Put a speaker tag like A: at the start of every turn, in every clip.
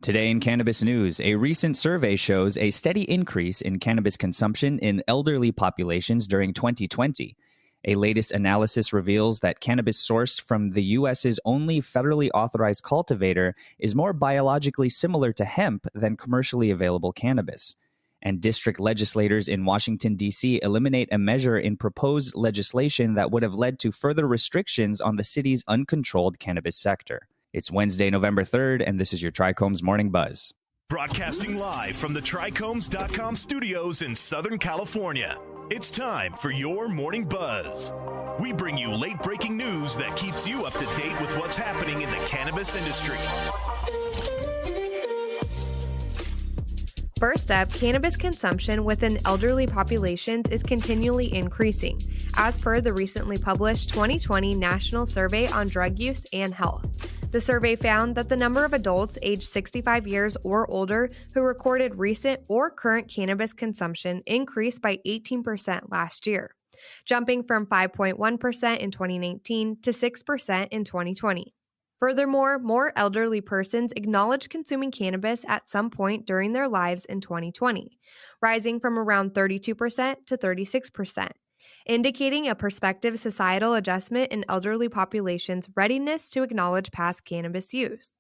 A: Today in Cannabis News, a recent survey shows a steady increase in cannabis consumption in elderly populations during 2020. A latest analysis reveals that cannabis sourced from the U.S.'s only federally authorized cultivator is more biologically similar to hemp than commercially available cannabis. And district legislators in Washington, D.C. eliminate a measure in proposed legislation that would have led to further restrictions on the city's uncontrolled cannabis sector. It's Wednesday, November 3rd, and this is your Trichomes Morning Buzz.
B: Broadcasting live from the Trichomes.com studios in Southern California, it's time for your Morning Buzz. We bring you late-breaking news that keeps you up to date with what's happening in the cannabis industry.
C: First up, cannabis consumption within elderly populations is continually increasing, as per the recently published 2020 National Survey on Drug Use and Health. The survey found that the number of adults aged 65 years or older who recorded recent or current cannabis consumption increased by 18% last year, jumping from 5.1% in 2019 to 6% in 2020. Furthermore, more elderly persons acknowledge consuming cannabis at some point during their lives in 2020, rising from around 32% to 36%. Indicating a prospective societal adjustment in elderly populations' readiness to acknowledge past cannabis use.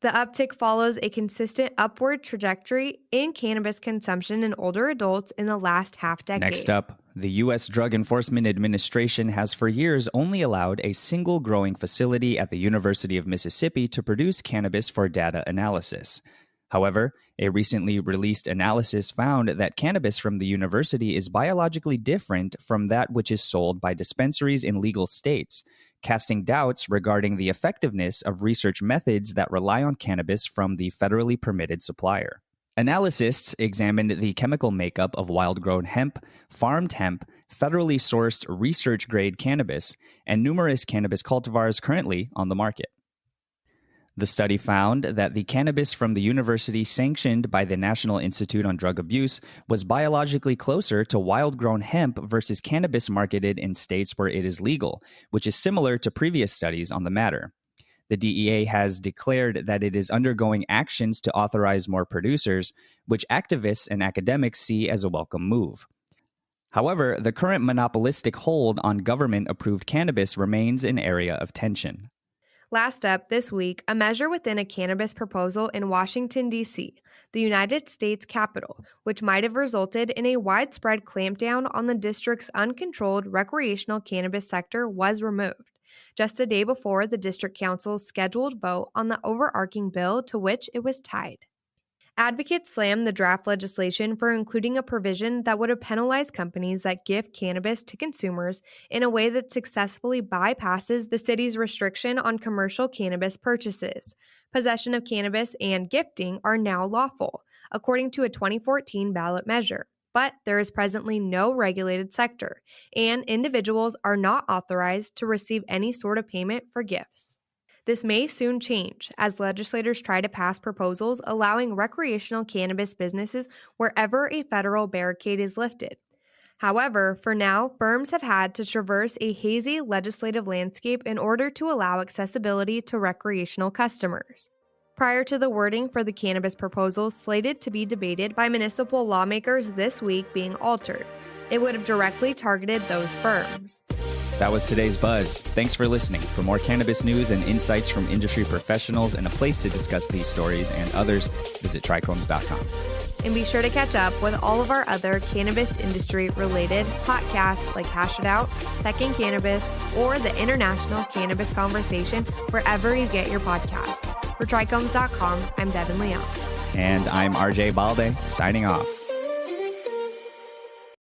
C: The uptick follows a consistent upward trajectory in cannabis consumption in older adults in the last half-decade.
A: Next up, the U.S. Drug Enforcement Administration has for years only allowed a single growing facility at the University of Mississippi to produce cannabis for data analysis. However, a recently released analysis found that cannabis from the university is biologically different from that which is sold by dispensaries in legal states, casting doubts regarding the effectiveness of research methods that rely on cannabis from the federally permitted supplier. Analysts examined the chemical makeup of wild-grown hemp, farmed hemp, federally sourced research-grade cannabis, and numerous cannabis cultivars currently on the market. The study found that the cannabis from the university sanctioned by the National Institute on Drug Abuse was biologically closer to wild-grown hemp versus cannabis marketed in states where it is legal, which is similar to previous studies on the matter. The DEA has declared that it is undergoing actions to authorize more producers, which activists and academics see as a welcome move. However, the current monopolistic hold on government-approved cannabis remains an area of tension.
C: Last up this week, a measure within a cannabis proposal in Washington, D.C., the United States Capitol, which might have resulted in a widespread clampdown on the district's uncontrolled recreational cannabis sector, was removed, just a day before the district council's scheduled vote on the overarching bill to which it was tied. Advocates slammed the draft legislation for including a provision that would have penalized companies that gift cannabis to consumers in a way that successfully bypasses the city's restriction on commercial cannabis purchases. Possession of cannabis and gifting are now lawful, according to a 2014 ballot measure. But there is presently no regulated sector, and individuals are not authorized to receive any sort of payment for gifts. This may soon change as legislators try to pass proposals allowing recreational cannabis businesses wherever a federal barricade is lifted. However, for now, firms have had to traverse a hazy legislative landscape in order to allow accessibility to recreational customers. Prior to the wording for the cannabis proposal slated to be debated by municipal lawmakers this week being altered, it would have directly targeted those firms.
A: That was today's Buzz. Thanks for listening. For more cannabis news and insights from industry professionals and a place to discuss these stories and others, visit Trichomes.com.
C: And be sure to catch up with all of our other cannabis industry-related podcasts like Hash It Out, Tech in Cannabis, or the International Cannabis Conversation wherever you get your podcasts. For Trichomes.com, I'm Devin Leon.
A: And I'm RJ Balde, signing off.